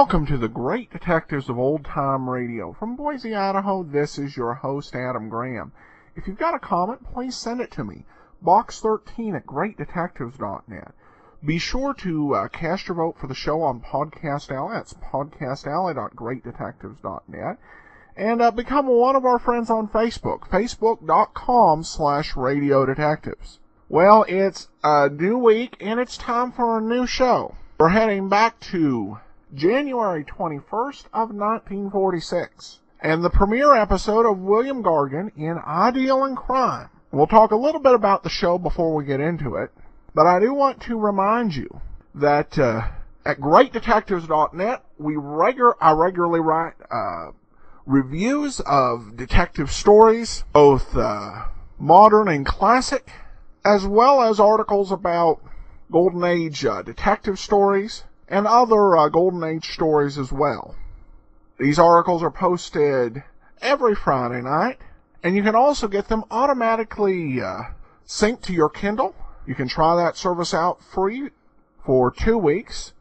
Welcome to the Great Detectives of Old Time Radio. From Boise, Idaho, this is your host, Adam Graham. If you've got a comment, please send it to me. Box 13 at greatdetectives.net. Be sure to cast your vote for the show on Podcast Alley. That's podcastalley.greatdetectives.net. And become one of our friends on Facebook, facebook.com/radiodetectives. Well, it's a new week, and it's time for a new show. We're heading back to January 21st of 1946, and the premiere episode of William Gargan in Ideal in Crime. We'll talk a little bit about the show before we get into it, but I do want to remind you that at greatdetectives.net, I regularly write reviews of detective stories, both modern and classic, as well as articles about Golden Age detective stories and other Golden Age stories as well. These articles are posted every Friday night, and you can also get them automatically synced to your Kindle. You can try that service out free for 2 weeks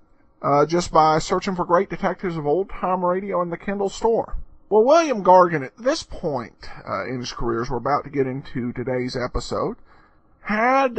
just by searching for Great Detectives of Old Time Radio in the Kindle store. Well, William Gargan, at this point in his career, as we're about to get into today's episode, had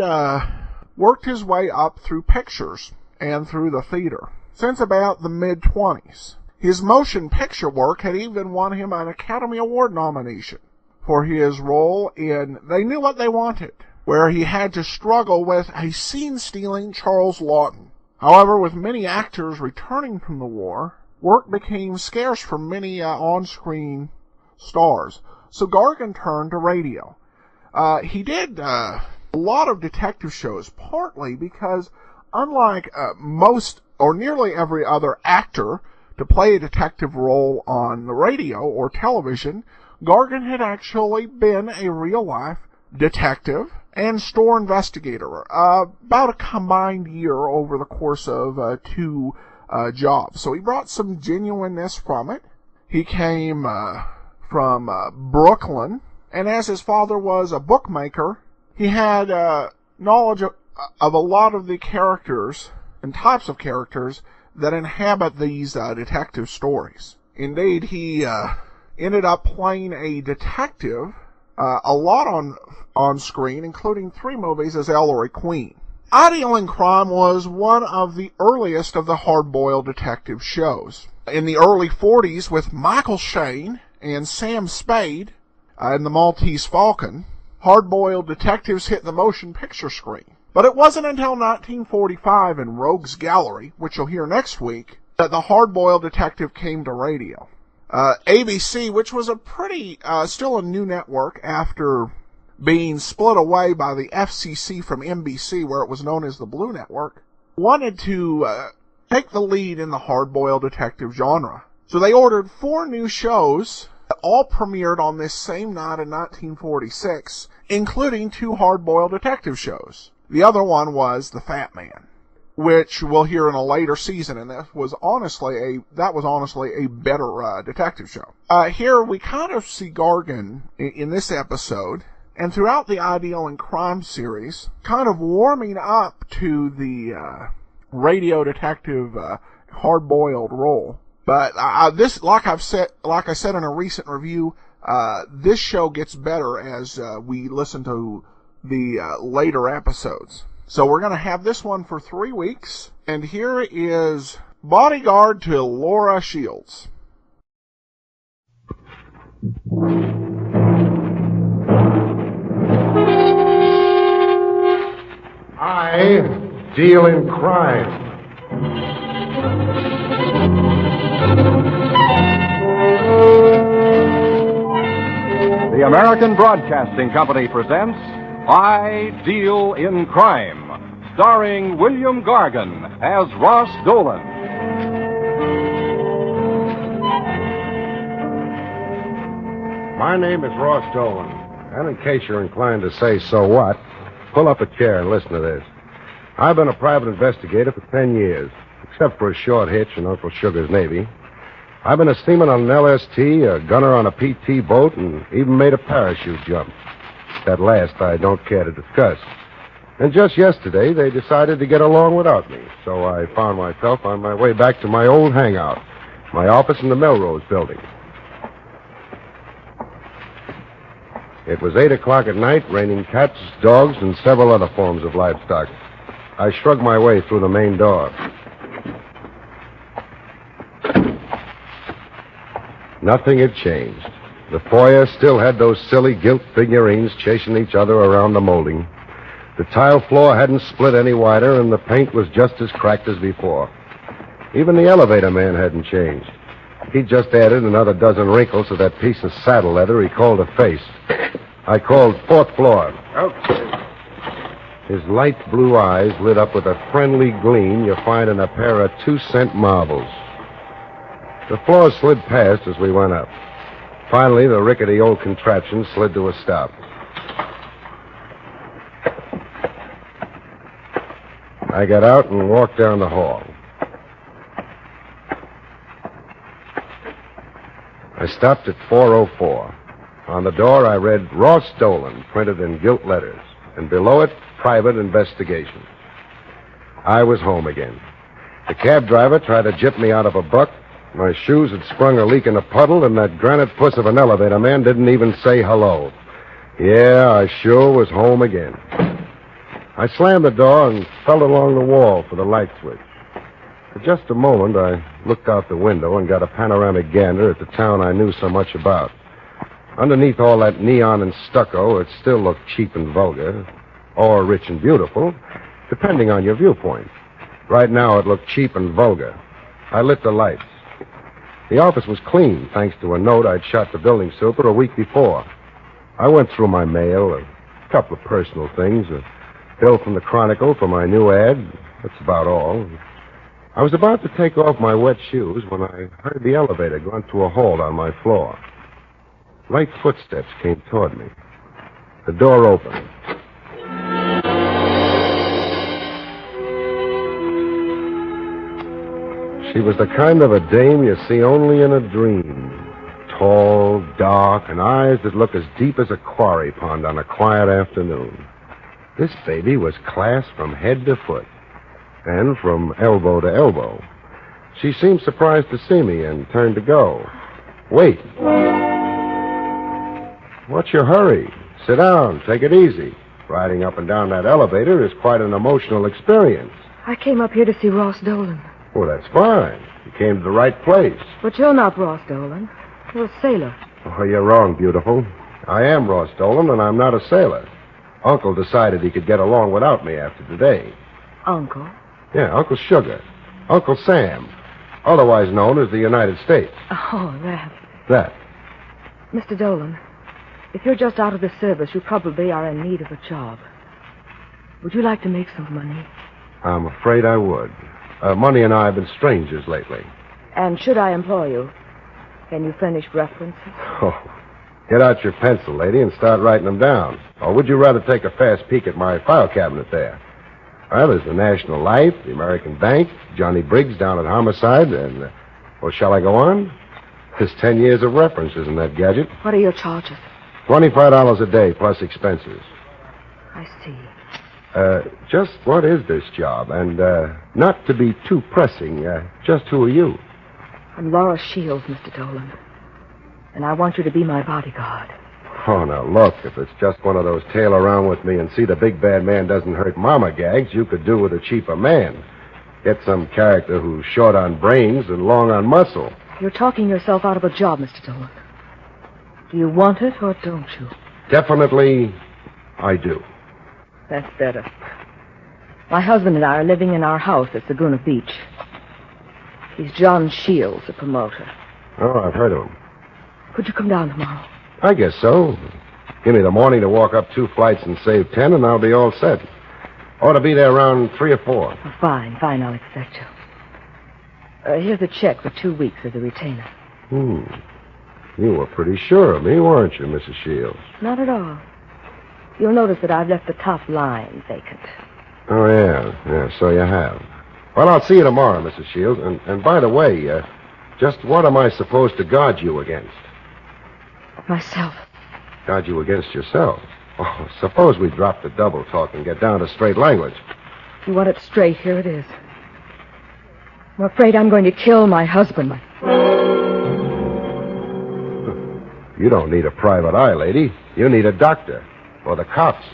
worked his way up through pictures and through the theater since about the mid-20s. His motion picture work had even won him an Academy Award nomination for his role in They Knew What They Wanted, where he had to struggle with a scene-stealing Charles Lawton. However, with many actors returning from the war, work became scarce for many on-screen stars, so Gargan turned to radio. He did a lot of detective shows, partly because unlike most or nearly every other actor to play a detective role on the radio or television, Gargan had actually been a real-life detective and store investigator, about a combined year over the course of 2 jobs. So he brought some genuineness from it. He came from Brooklyn, and as his father was a bookmaker, he had knowledge of a lot of the characters and types of characters that inhabit these detective stories. Indeed, he ended up playing a detective a lot on screen, including 3 movies as Ellery Queen. Ideal in Crime was one of the earliest of the hard-boiled detective shows. In the early 40s, with Michael Shayne and Sam Spade in The Maltese Falcon, hard-boiled detectives hit the motion picture screen. But it wasn't until 1945 in Rogues Gallery, which you'll hear next week, that the hard-boiled detective came to radio. ABC, which was a pretty, still a new network after being split away by the FCC from NBC, where it was known as the Blue Network, wanted to take the lead in the hard-boiled detective genre. So they ordered 4 new shows that all premiered on this same night in 1946, including 2 hard-boiled detective shows. The other one was The Fat Man, which we'll hear in a later season, and that was honestly a better detective show. Here we kind of see Gargan in this episode, and throughout the Ideal in Crime series, kind of warming up to the radio detective hard-boiled role. But this, like I said in a recent review, this show gets better as we listen to the later episodes. So we're going to have this one for 3 weeks, and here is Bodyguard to Laura Shields. I deal in crime. The American Broadcasting Company presents I Deal in Crime, starring William Gargan as Ross Dolan. My name is Ross Dolan, and in case you're inclined to say so what, pull up a chair and listen to this. I've been a private investigator for 10 years, except for a short hitch in Uncle Sugar's Navy. I've been a seaman on an LST, a gunner on a PT boat, and even made a parachute jump. That last I don't care to discuss. And just yesterday, they decided to get along without me, so I found myself on my way back to my old hangout, My office in the Melrose building. It was 8 o'clock at night, raining cats, dogs, and several other forms of livestock. I shrugged my way through the main door. Nothing had changed. The foyer still had those silly gilt figurines chasing each other around the molding. The tile floor hadn't split any wider, and the paint was just as cracked as before. Even the elevator man hadn't changed. He just added another dozen wrinkles to that piece of saddle leather he called a face. I called 4th floor. Okay. His light blue eyes lit up with a friendly gleam you find in a pair of 2-cent marbles. The floor slid past as we went up. Finally, the rickety old contraption slid to a stop. I got out and walked down the hall. I stopped at 404. On the door, I read Ross Dolan, printed in gilt letters, and below it, Private Investigation. I was home again. The cab driver tried to gyp me out of a buck. My shoes had sprung a leak in a puddle, and that granite puss of an elevator man didn't even say hello. Yeah, I sure was home again. I slammed the door and felt along the wall for the light switch. For just a moment, I looked out the window and got a panoramic gander at the town I knew so much about. Underneath all that neon and stucco, it still looked cheap and vulgar, or rich and beautiful, depending on your viewpoint. Right now, it looked cheap and vulgar. I lit the lights. The office was clean, thanks to a note I'd shot the building super a week before. I went through my mail, a couple of personal things, a bill from the Chronicle for my new ad. That's about all. I was about to take off my wet shoes when I heard the elevator grunt to a halt on my floor. Light footsteps came toward me. The door opened. She was the kind of a dame you see only in a dream. Tall, dark, and eyes that look as deep as a quarry pond on a quiet afternoon. This baby was class from head to foot, and from elbow to elbow. She seemed surprised to see me and turned to go. Wait. What's your hurry? Sit down. Take it easy. Riding up and down that elevator is quite an emotional experience. I came up here to see Ross Dolan. Well, that's fine. You came to the right place. But you're not Ross Dolan. You're a sailor. Oh, you're wrong, beautiful. I am Ross Dolan, and I'm not a sailor. Uncle decided he could get along without me after today. Uncle? Yeah, Uncle Sugar. Uncle Sam. Otherwise known as the United States. Oh, that. That. Mr. Dolan, if you're just out of the service, you probably are in need of a job. Would you like to make some money? I'm afraid I would. Money and I have been strangers lately. And should I employ you, can you furnish references? Oh, get out your pencil, lady, and start writing them down. Or would you rather take a fast peek at my file cabinet there? Well, there's the National Life, the American Bank, Johnny Briggs down at Homicide, and... well, shall I go on? There's 10 years of references in that gadget. What are your charges? $25 a day plus expenses. I see. Just what is this job? And, not to be too pressing, just who are you? I'm Laura Shields, Mr. Dolan. And I want you to be my bodyguard. Oh, now, look, if it's just one of those tail around with me and see the big bad man doesn't hurt mama gags, you could do with a cheaper man. Get some character who's short on brains and long on muscle. You're talking yourself out of a job, Mr. Dolan. Do you want it or don't you? Definitely, I do. That's better. My husband and I are living in our house at Laguna Beach. He's John Shields, a promoter. Oh, I've heard of him. Could you come down tomorrow? I guess so. Give me the morning to walk up 2 flights and save 10, and I'll be all set. Ought to be there around 3 or 4. Oh, fine, I'll expect you. Here's a check for 2 weeks as a retainer. You were pretty sure of me, weren't you, Mrs. Shields? Not at all. You'll notice that I've left the top line vacant. Oh, yeah, so you have. Well, I'll see you tomorrow, Mrs. Shields. And by the way, just what am I supposed to guard you against? Myself. Guard you against yourself? Oh, suppose we drop the double talk and get down to straight language. You want it straight, here it is. I'm afraid I'm going to kill my husband. You don't need a private eye, lady. You need a doctor. Or the cops.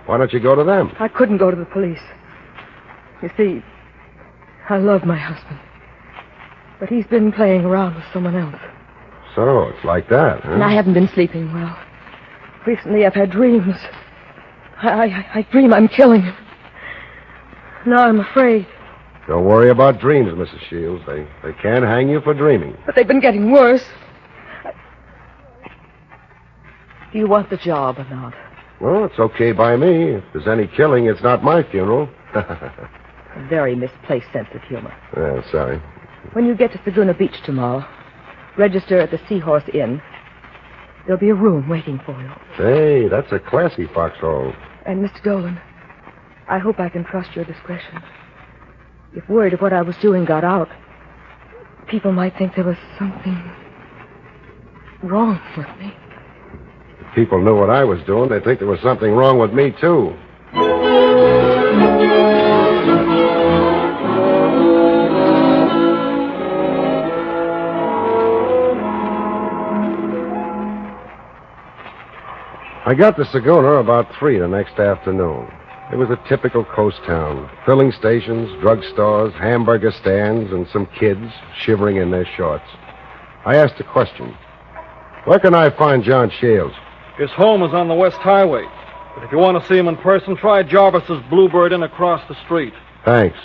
Why don't you go to them? I couldn't go to the police. You see, I love my husband. But he's been playing around with someone else. So, it's like that, huh? And I haven't been sleeping well. Recently, I've had dreams. I dream I'm killing him. Now I'm afraid. Don't worry about dreams, Mrs. Shields. They can't hang you for dreaming. But they've been getting worse. Do you want the job or not? Well, it's okay by me. If there's any killing, it's not my funeral. A very misplaced sense of humor. Yeah, sorry. When you get to Saguna Beach tomorrow, register at the Seahorse Inn. There'll be a room waiting for you. Hey, that's a classy foxhole. And, Mr. Dolan, I hope I can trust your discretion. If word of what I was doing got out, people might think there was something wrong with me. If people knew what I was doing, they'd think there was something wrong with me, too. I got to Saguna about 3 the next afternoon. It was a typical coast town. Filling stations, drugstores, hamburger stands, and some kids shivering in their shorts. I asked a question. Where can I find John Shields? His home is on the West Highway. But if you want to see him in person, try Jarvis's Bluebird Inn across the street. Thanks.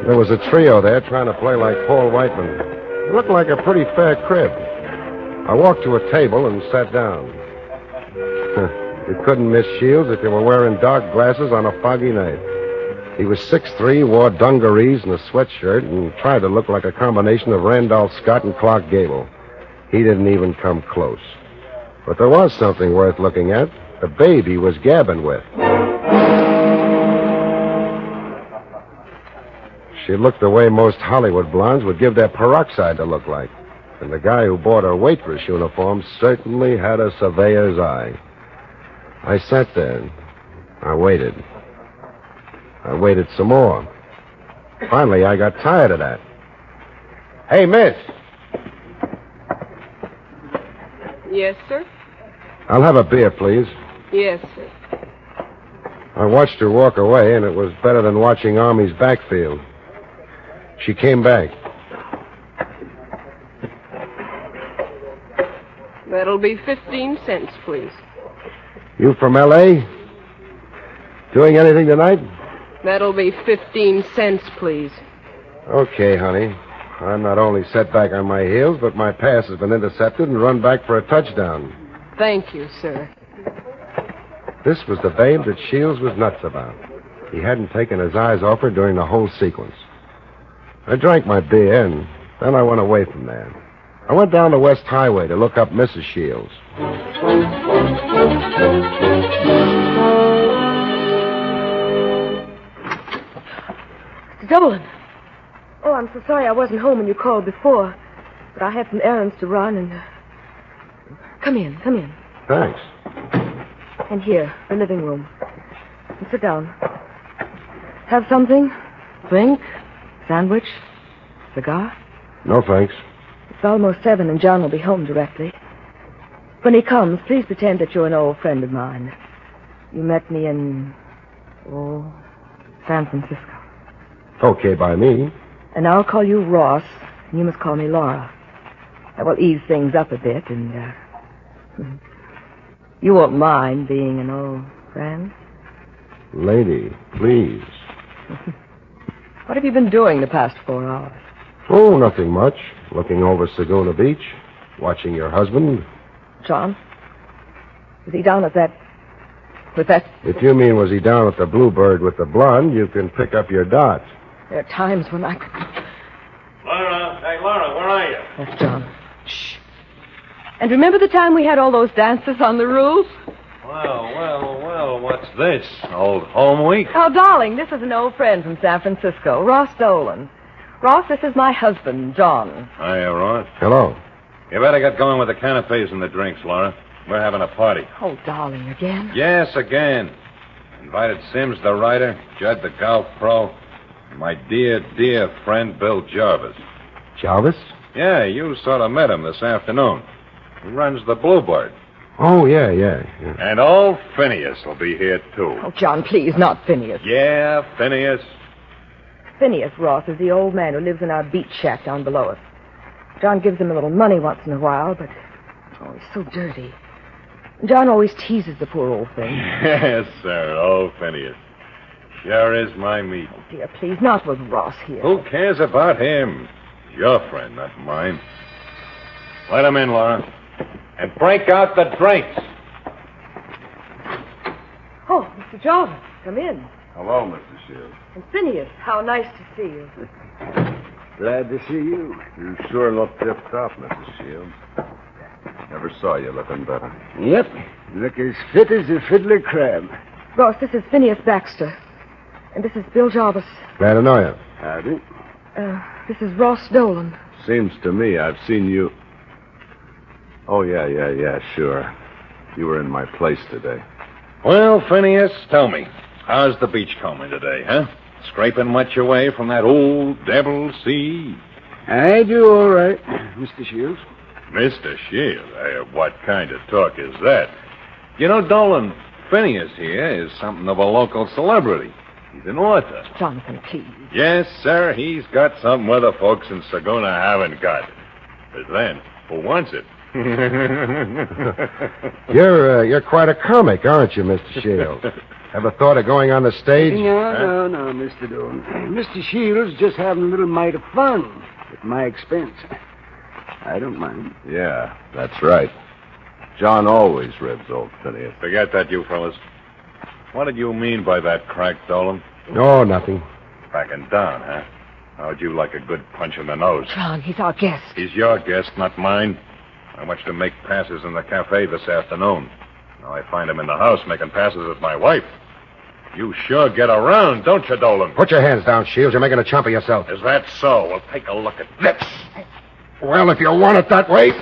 There was a trio there trying to play like Paul Whiteman. It looked like a pretty fair crib. I walked to a table and sat down. You couldn't miss Shields if you were wearing dark glasses on a foggy night. He was 6'3", wore dungarees and a sweatshirt, and tried to look like a combination of Randolph Scott and Clark Gable. He didn't even come close. But there was something worth looking at. The babe he was gabbing with. She looked the way most Hollywood blondes would give their peroxide to look like. And the guy who bought her waitress uniform certainly had a surveyor's eye. I sat there. I waited. I waited some more. Finally, I got tired of that. Hey, miss. Yes, sir? I'll have a beer, please. Yes, sir. I watched her walk away, and it was better than watching Army's backfield. She came back. That'll be 15 cents, please. You from L.A.? Doing anything tonight? That'll be 15 cents, please. Okay, honey. I'm not only set back on my heels, but my pass has been intercepted and run back for a touchdown. Thank you, sir. This was the babe that Shields was nuts about. He hadn't taken his eyes off her during the whole sequence. I drank my beer, and then I went away from there. I went down the West Highway to look up Mrs. Shields. Mr. Dolan. Oh, I'm so sorry I wasn't home when you called before. But I had some errands to run, and... Come in. Thanks. And here, the living room. And sit down. Have something? Drink? Sandwich? Cigar? No, thanks. It's almost 7, and John will be home directly. When he comes, please pretend that you're an old friend of mine. You met me in... San Francisco. Okay by me. And I'll call you Ross, and you must call me Laura. That will ease things up a bit, and, you won't mind being an old friend? Lady, please. What have you been doing the past 4 hours? Oh, nothing much. Looking over Saguna Beach, watching your husband. John? Is he down at that... with that... If you mean was he down at the Bluebird with the blonde, you can pick up your dots. There are times when I could... Laura, hey, Laura, where are you? That's John. Shh. And remember the time we had all those dances on the roof? Well, what's this? Old home week? Oh, darling, this is an old friend from San Francisco, Ross Dolan. Ross, this is my husband, John. Hiya, Ross. Hello. You better get going with the canapes and the drinks, Laura. We're having a party. Oh, darling, again? Yes, again. Invited Sims, the writer, Judd, the golf pro, and my dear, dear friend, Bill Jarvis. Jarvis? Yeah, you sort of met him this afternoon. He runs the Bluebird. Oh, yeah. And old Phineas will be here, too. Oh, John, please, not Phineas. Yeah, Phineas. Phineas, Ross, is the old man who lives in our beach shack down below us. John gives him a little money once in a while, but, oh, he's so dirty. John always teases the poor old thing. Yes, sir, old Phineas. Sure is my meat. Oh, dear, please, not with Ross here. Who cares about him? Your friend, not mine. Let him in, Laura. And break out the drinks. Oh, Mr. Jarvis, come in. Hello, Mr. Shields. And Phineas, how nice to see you. Glad to see you. You sure look tipped-top, Mr. Shields. Never saw you looking better. Yep. Look as fit as a fiddler crab. Ross, this is Phineas Baxter. And this is Bill Jarvis. Glad to know you. Howdy. This is Ross Dolan. Seems to me I've seen you... Oh, yeah, sure. You were in my place today. Well, Phineas, tell me, how's the beachcombing today, huh? Scraping much away from that old devil sea? I do all right, Mr. Shields. Mr. Shield, what kind of talk is that? You know, Dolan, Phineas here is something of a local celebrity. He's an author. Jonathan, please. Yes, sir, he's got something other folks in Saguna haven't got. But then, who wants it? You're quite a comic, aren't you, Mr. Shields? Ever thought of going on the stage? No, Mr. Dolan. Mr. Shields just having a little mite of fun at my expense. I don't mind. Yeah, that's right. John always ribs old Phineas. Forget that, you fellas. What did you mean by that crack, Dolan? Oh, nothing. Backing down, huh? How'd you like a good punch in the nose? John, he's our guest. He's your guest, not mine. I want you to make passes in the cafe this afternoon. Now I find him in the house making passes with my wife. You sure get around, don't you, Dolan? Put your hands down, Shields. You're making a chump of yourself. Is that so? Well, take a look at this. Well, if you want it that way.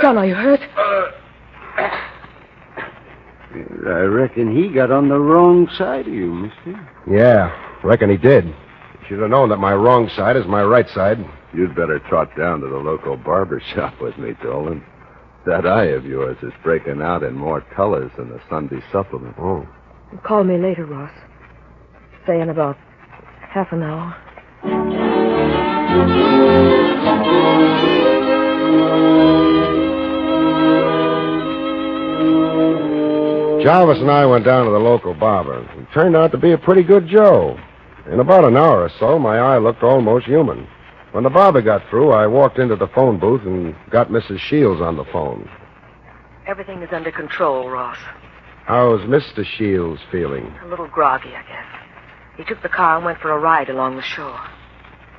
John, are you hurt? I reckon he got on the wrong side of you, mister. Yeah, reckon he did. You should have known that my wrong side is my right side. You'd better trot down to the local barber shop with me, Dolan. That eye of yours is breaking out in more colors than the Sunday supplement. Oh. Call me later, Ross. Say in about half an hour. Jarvis and I went down to the local barber. He turned out to be a pretty good Joe. In about an hour or so, my eye looked almost human. When the barber got through, I walked into the phone booth and got Mrs. Shields on the phone. Everything is under control, Ross. How's Mr. Shields feeling? A little groggy, I guess. He took the car and went for a ride along the shore.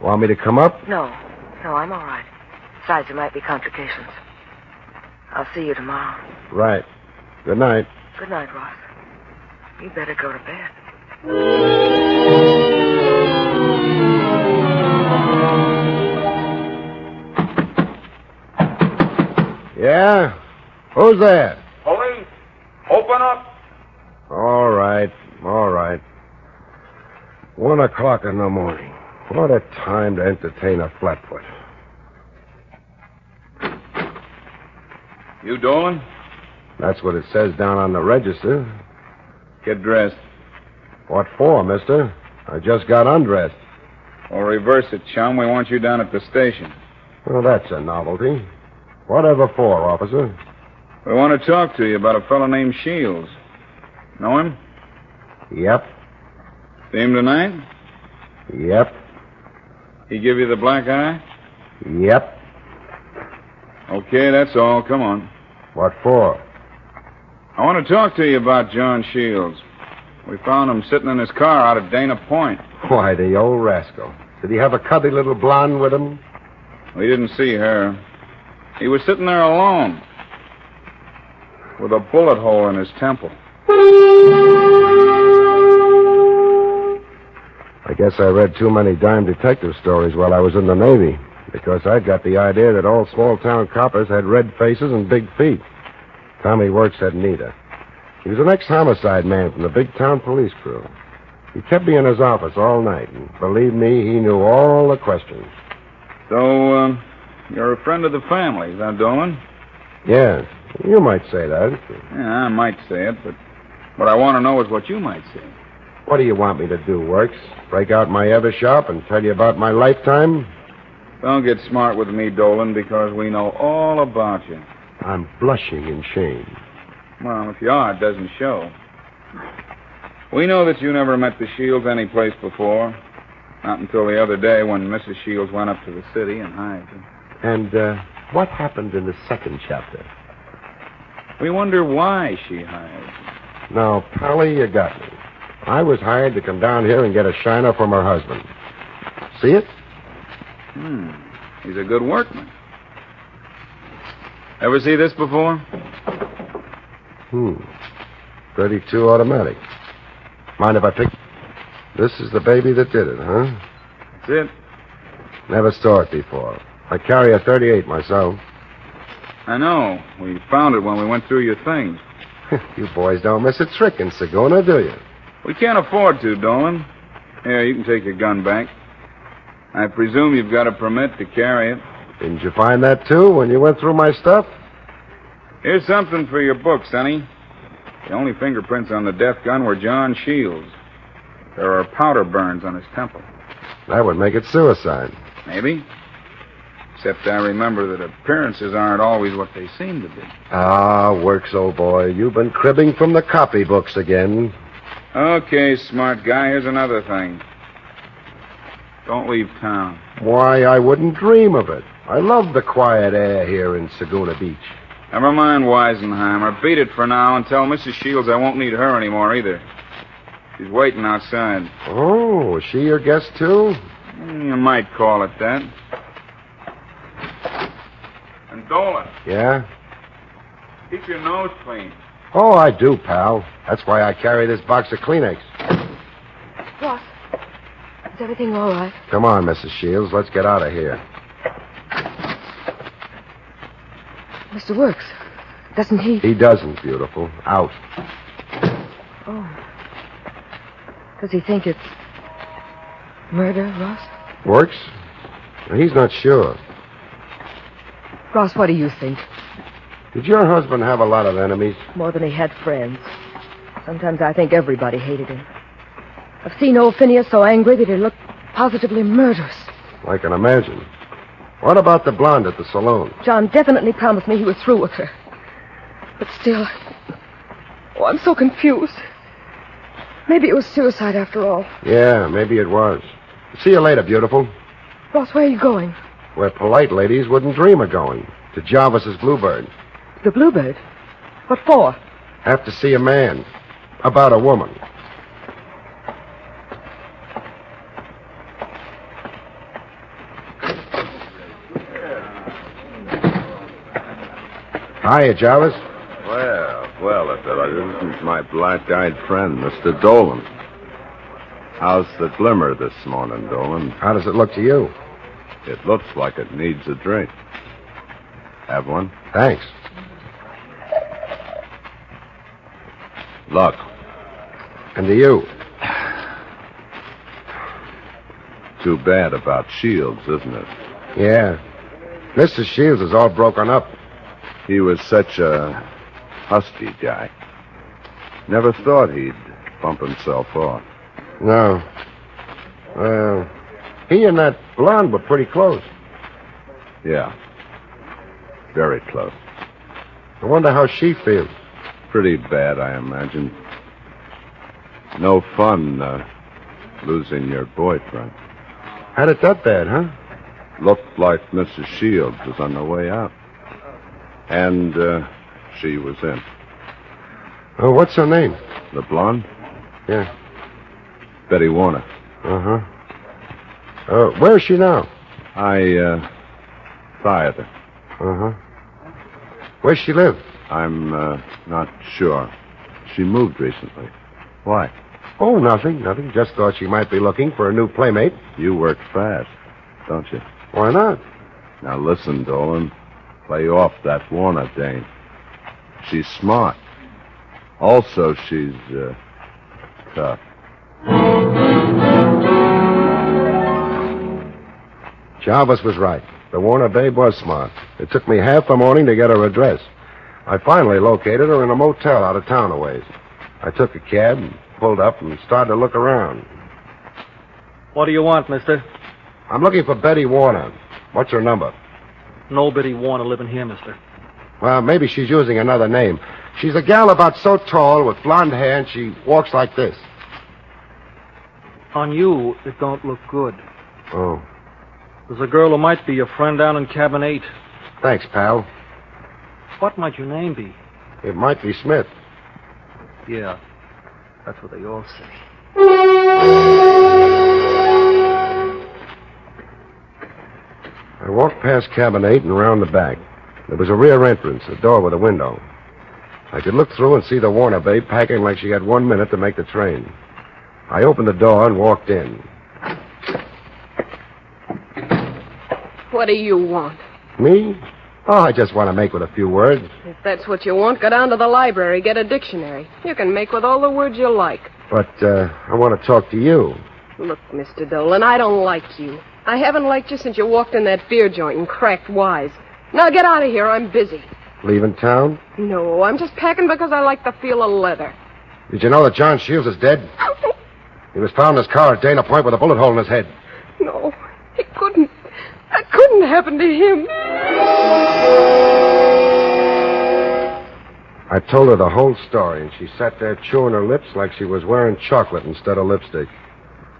Want me to come up? No, I'm all right. Besides, there might be complications. I'll see you tomorrow. Right. Good night. Good night, Ross. You'd better go to bed. Yeah? Who's there? Police, open up. All right. 1 o'clock in the morning. What a time to entertain a flatfoot. You Dolan? That's what it says down on the register. Get dressed. What for, mister? I just got undressed. Or reverse it, chum. We want you down at the station. Well, that's a novelty. Whatever for, officer? We want to talk to you about a fellow named Shields. Know him? Yep. See him tonight? Yep. He give you the black eye? Yep. Okay, that's all. Come on. What for? I want to talk to you about John Shields. We found him sitting in his car out at Dana Point. Why, the old rascal. Did he have a cubby little blonde with him? We didn't see her. He was sitting there alone, with a bullet hole in his temple. I guess I read too many dime detective stories while I was in the Navy. Because I got the idea that all small-town coppers had red faces and big feet. Tommy Works had neither. He was an ex-homicide man from the big-town police crew. He kept me in his office all night, and believe me, he knew all the questions. So, you're a friend of the family's, huh, Dolan? Yeah, you might say that. Yeah, I might say it, but what I want to know is what you might say. What do you want me to do, Works? Break out my other shop and tell you about my lifetime? Don't get smart with me, Dolan, because we know all about you. I'm blushing in shame. Well, if you are, it doesn't show. We know that you never met the Shields anyplace before. Not until the other day when Mrs. Shields went up to the city and hired you. And, what happened in the second chapter? We wonder why she hired you. Now, Pally, you got me. I was hired to come down here and get a shiner from her husband. See it? He's a good workman. Ever see this before? 32 automatic. Mind if I pick... This is the baby that did it, huh? That's it. Never saw it before. I carry a 38 myself. I know. We found it when we went through your things. You boys don't miss a trick in Saguna, do you? We can't afford to, Dolan. Here, you can take your gun back. I presume you've got a permit to carry it. Didn't you find that, too, when you went through my stuff? Here's something for your book, Sonny. The only fingerprints on the death gun were John Shields. There are powder burns on his temple. That would make it suicide. Maybe. Except I remember that appearances aren't always what they seem to be. Ah, Works, old boy. You've been cribbing from the copybooks again. Okay, smart guy, here's another thing. Don't leave town. Why, I wouldn't dream of it. I love the quiet air here in Saguna Beach. Never mind Weisenheimer. Beat it for now and tell Mrs. Shields I won't need her anymore either. She's waiting outside. Oh, is she your guest, too? You might call it that. And Dolan. Yeah? Keep your nose clean. Oh, I do, pal. That's why I carry this box of Kleenex. Ross, is everything all right? Come on, Mrs. Shields. Let's get out of here. Mr. Works, doesn't he... He doesn't, beautiful. Out. Oh. Does he think it's murder, Ross? Works? He's not sure. Ross, what do you think? Did your husband have a lot of enemies? More than he had friends. Sometimes I think everybody hated him. I've seen old Phineas so angry that he looked positively murderous. I can imagine. What about the blonde at the saloon? John definitely promised me he was through with her. But still... Oh, I'm so confused. Maybe it was suicide after all. Yeah, maybe it was. See you later, beautiful. Ross, where are you going? Where polite ladies wouldn't dream of going. To Jarvis's Bluebird. The Bluebird? What for? Have to see a man. About a woman. Hiya, Jarvis. Well, if it isn't my black-eyed friend, Mr. Dolan. How's the glimmer this morning, Dolan? How does it look to you? It looks like it needs a drink. Have one? Thanks. Luck. And to you. Too bad about Shields, isn't it? Yeah. Mr. Shields is all broken up. He was such a husky guy. Never thought he'd bump himself off. No. Well, he and that blonde were pretty close. Yeah. Very close. I wonder how she feels. Pretty bad, I imagine. No fun, losing your boyfriend. Had it that bad, huh? Looked like Mrs. Shields was on the way out. And, she was in. Oh, what's her name? The blonde? Yeah. Betty Warner. Uh-huh. Where is she now? I, fired her. Uh-huh. Where's she live? I'm, not sure. She moved recently. Why? Oh, nothing. Just thought she might be looking for a new playmate. You work fast, don't you? Why not? Now listen, Dolan. Play off that Warner dame. She's smart. Also, she's, tough. Jarvis was right. The Warner babe was smart. It took me half the morning to get her address. I finally located her in a motel out of town a ways. I took a cab and pulled up and started to look around. What do you want, mister? I'm looking for Betty Warner. What's her number? Nobody want to live in here, mister. Well, maybe she's using another name. She's a gal about so tall with blonde hair, and she walks like this. On you, it don't look good. Oh. There's a girl who might be your friend down in cabin 8. Thanks, pal. What might your name be? It might be Smith. Yeah, that's what they all say. I walked past cabin 8 and around the back. There was a rear entrance, a door with a window. I could look through and see the Warner babe packing like she had 1 minute to make the train. I opened the door and walked in. What do you want? Me? Oh, I just want to make with a few words. If that's what you want, go down to the library, get a dictionary. You can make with all the words you like. But, I want to talk to you. Look, Mr. Dolan, I don't like you. I haven't liked you since you walked in that beer joint and cracked wise. Now get out of here, I'm busy. Leaving town? No, I'm just packing because I like the feel of leather. Did you know that John Shields is dead? He was found in his car at Dana Point with a bullet hole in his head. No, it couldn't. That couldn't happen to him. I told her the whole story, and she sat there chewing her lips like she was wearing chocolate instead of lipstick.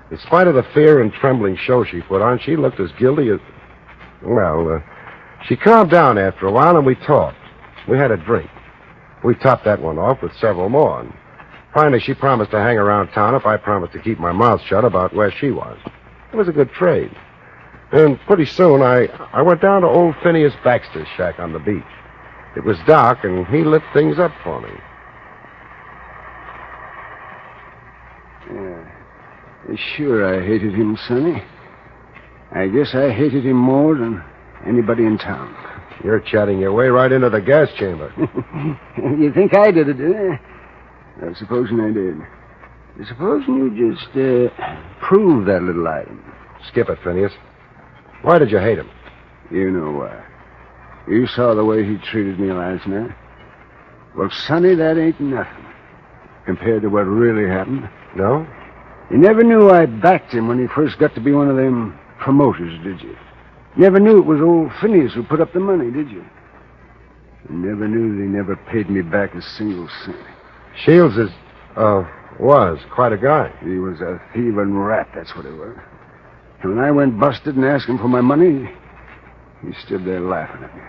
In spite of the fear and trembling show she put on, she looked as guilty as... Well, she calmed down after a while, and we talked. We had a drink. We topped that one off with several more. And finally, she promised to hang around town if I promised to keep my mouth shut about where she was. It was a good trade. And pretty soon, I went down to old Phineas Baxter's shack on the beach. It was dark, and he lit things up for me. Yeah. Sure, I hated him, Sonny. I guess I hated him more than anybody in town. You're chatting your way right into the gas chamber. You think I did it, eh? Well, supposing I did. Supposing you just prove that little item. Skip it, Phineas. Why did you hate him? You know why. You saw the way he treated me last night. Well, Sonny, that ain't nothing compared to what really happened. No? You never knew I backed him when he first got to be one of them promoters, did you? Never knew it was old Phineas who put up the money, did you? You never knew they never paid me back a single cent. Shields was quite a guy. He was a thieving rat, that's what he was. And when I went busted and asked him for my money, he stood there laughing at me.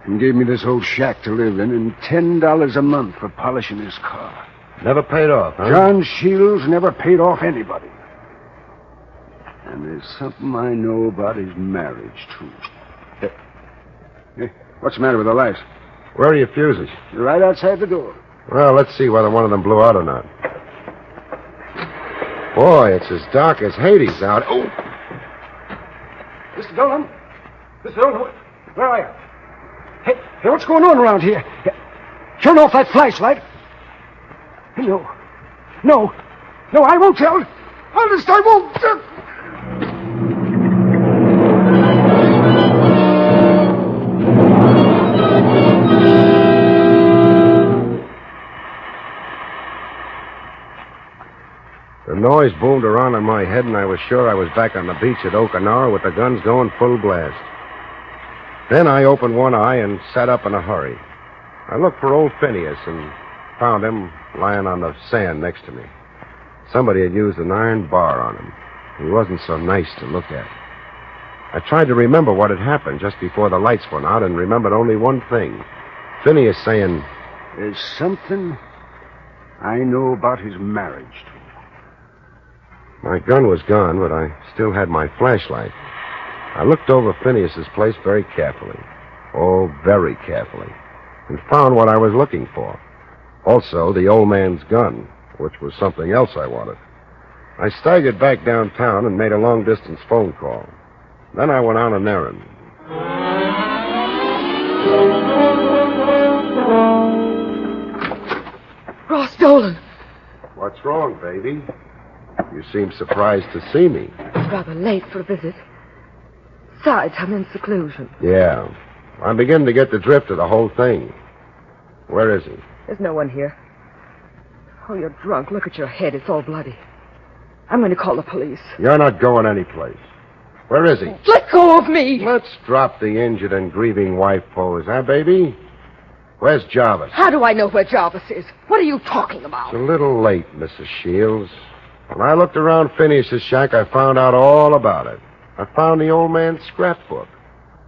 And gave me this old shack to live in and $10 a month for polishing his car. Never paid off, huh? John Shields never paid off anybody. And there's something I know about his marriage, too. Hey, what's the matter with the lights? Where are your fuses? They're right outside the door. Well, let's see whether one of them blew out or not. Boy, it's as dark as Hades out. Oh! Mr. Dolan? Mr. Dolan, where are you? Hey, what's going on around here? Turn off that flashlight. No, I won't tell. Honest, I won't. The noise boomed around in my head, and I was sure I was back on the beach at Okinawa with the guns going full blast. Then I opened one eye and sat up in a hurry. I looked for old Phineas and found him lying on the sand next to me. Somebody had used an iron bar on him. He wasn't so nice to look at. I tried to remember what had happened just before the lights went out and remembered only one thing. Phineas saying, "There's something I know about his marriage." My gun was gone, but I still had my flashlight. I looked over Phineas's place very carefully. Oh, very carefully. And found what I was looking for. Also, the old man's gun, which was something else I wanted. I staggered back downtown and made a long-distance phone call. Then I went on an errand. Ross Dolan. What's wrong, baby? You seem surprised to see me. It's rather late for a visit. Besides, I'm in seclusion. Yeah. I'm beginning to get the drift of the whole thing. Where is he? There's no one here. Oh, you're drunk. Look at your head. It's all bloody. I'm going to call the police. You're not going anyplace. Where is he? Let go of me! Let's drop the injured and grieving wife pose, huh, baby? Where's Jarvis? How do I know where Jarvis is? What are you talking about? It's a little late, Mrs. Shields. When I looked around Phineas's shack, I found out all about it. I found the old man's scrapbook.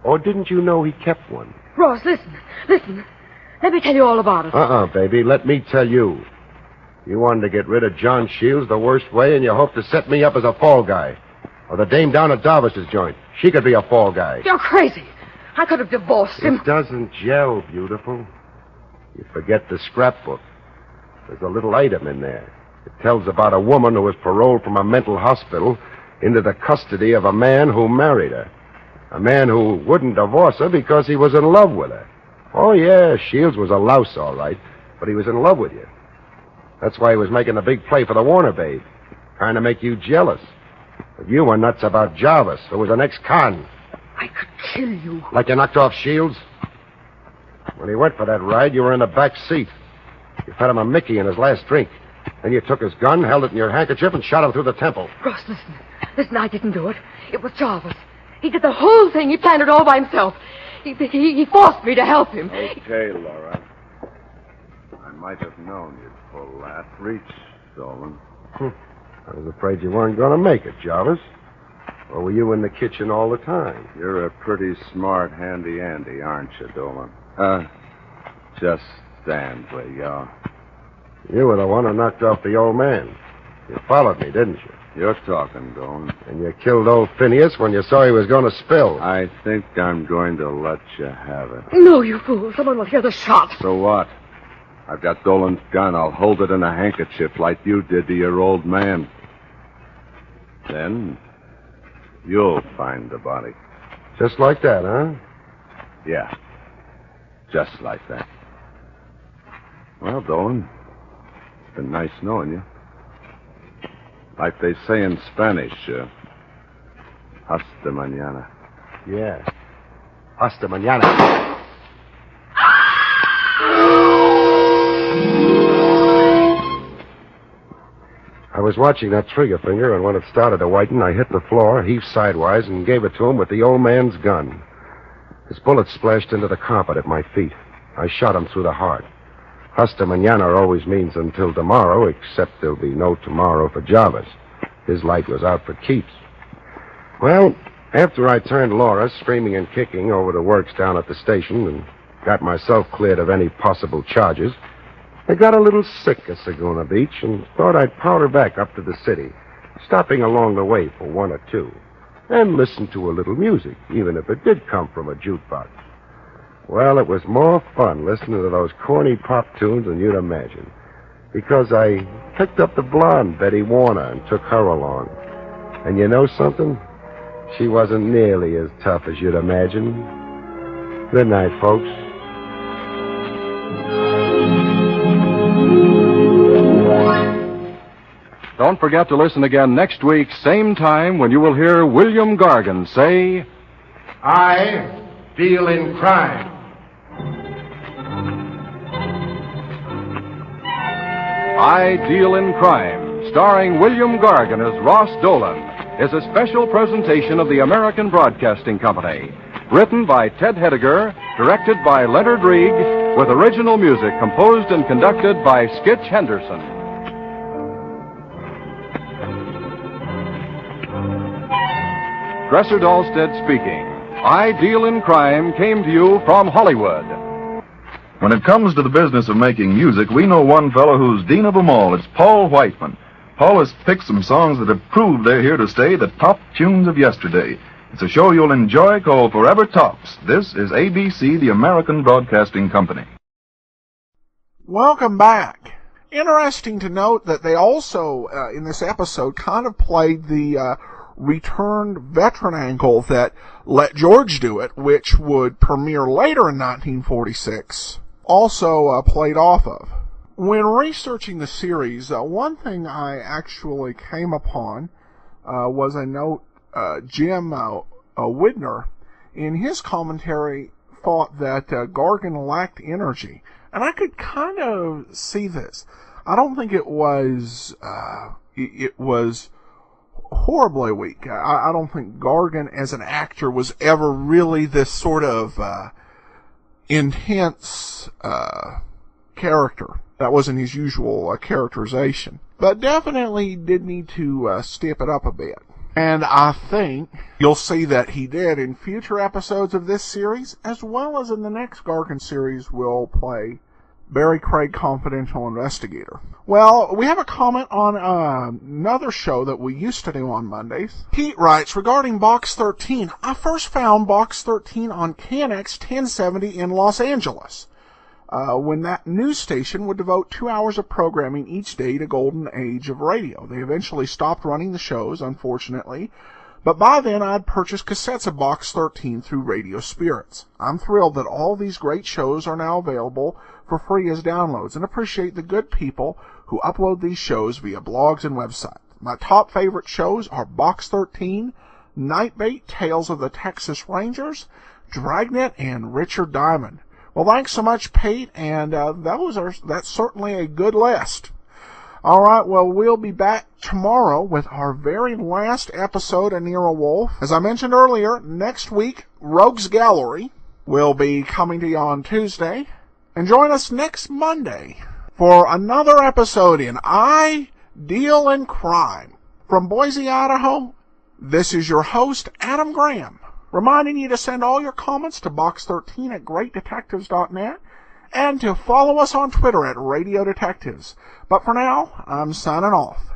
Or didn't you know he kept one? Ross, listen. Listen. Let me tell you all about it. Baby. Let me tell you. You wanted to get rid of John Shields the worst way, and you hoped to set me up as a fall guy. Or the dame down at Darvish's joint. She could be a fall guy. You're crazy. I could have divorced him. It doesn't gel, beautiful. You forget the scrapbook. There's a little item in there. It tells about a woman who was paroled from a mental hospital into the custody of a man who married her. A man who wouldn't divorce her because he was in love with her. Oh, yeah, Shields was a louse, all right, but he was in love with you. That's why he was making a big play for the Warner babe, trying to make you jealous. But you were nuts about Jarvis, who was an ex-con. I could kill you. Like you knocked off Shields? When he went for that ride, you were in the back seat. You fed him a Mickey in his last drink. Then you took his gun, held it in your handkerchief, and shot him through the temple. Ross, listen. Listen, I didn't do it. It was Jarvis. He did the whole thing. He planned it all by himself. He forced me to help him. Okay, Laura. I might have known you'd pull that. Reach, Dolan. I was afraid you weren't going to make it, Jarvis. Or were you in the kitchen all the time? You're a pretty smart handy-andy, aren't you, Dolan? Just stand where you are. You were the one who knocked off the old man. You followed me, didn't you? You're talking, Dolan. And you killed old Phineas when you saw he was going to spill. I think I'm going to let you have it. No, you fool. Someone will hear the shot. So what? I've got Dolan's gun. I'll hold it in a handkerchief like you did to your old man. Then you'll find the body. Just like that, huh? Yeah. Just like that. Well, Dolan, it's been nice knowing you. Like they say in Spanish, hasta mañana. Yeah. Hasta mañana. I was watching that trigger finger, and when it started to whiten, I hit the floor, heaved sidewise, and gave it to him with the old man's gun. His bullet splashed into the carpet at my feet. I shot him through the heart. Hasta mañana always means until tomorrow, except there'll be no tomorrow for Jarvis. His light was out for keeps. Well, after I turned Laura, screaming and kicking, over the works down at the station and got myself cleared of any possible charges, I got a little sick of Saguna Beach and thought I'd powder back up to the city, stopping along the way for one or two, and listen to a little music, even if it did come from a jukebox. Well, it was more fun listening to those corny pop tunes than you'd imagine, because I picked up the blonde Betty Warner and took her along. And you know something? She wasn't nearly as tough as you'd imagine. Good night, folks. Don't forget to listen again next week, same time, when you will hear William Gargan say, I deal in crime. I Deal in Crime, starring William Gargan as Ross Dolan, is a special presentation of the American Broadcasting Company. Written by Ted Hediger, directed by Leonard Reig, with original music composed and conducted by Skitch Henderson. Dresser Dahlstead speaking. I Deal in Crime came to you from Hollywood. When it comes to the business of making music, we know one fellow who's dean of them all. It's Paul Whiteman. Paul has picked some songs that have proved they're here to stay, the top tunes of yesterday. It's a show you'll enjoy called Forever Tops. This is ABC, the American Broadcasting Company. Welcome back. Interesting to note that they also, in this episode, kind of played the returned veteran angle that Let George Do It, which would premiere later in 1946, also played off of. When researching the series, one thing I actually came upon was a note Jim Widner, in his commentary, thought that Gargan lacked energy. And I could kind of see this. I don't think it was horribly weak. I don't think Gargan as an actor was ever really this sort of intense character. That wasn't his usual characterization. But definitely he did need to step it up a bit. And I think you'll see that he did in future episodes of this series, as well as in the next Gargan series we'll play, Barrie Craig, Confidential Investigator. Well, we have a comment on another show that we used to do on Mondays. Pete writes, regarding Box 13, I first found Box 13 on CanX 1070 in Los Angeles, when that news station would devote 2 hours of programming each day to golden age of radio. They eventually stopped running the shows, unfortunately, but by then I'd purchased cassettes of Box 13 through Radio Spirits. I'm thrilled that all these great shows are now available for free as downloads, and appreciate the good people who upload these shows via blogs and websites. My top favorite shows are Box 13, Nightbait, Tales of the Texas Rangers, Dragnet, and Richard Diamond. Well, thanks so much, Pete, and that's certainly a good list. All right, well, we'll be back tomorrow with our very last episode of Nero Wolf. As I mentioned earlier, next week, Rogues Gallery will be coming to you on Tuesday. And join us next Monday for another episode in I Deal in Crime. From Boise, Idaho, this is your host, Adam Graham, reminding you to send all your comments to box13 at greatdetectives.net and to follow us on Twitter at Radio Detectives. But for now, I'm signing off.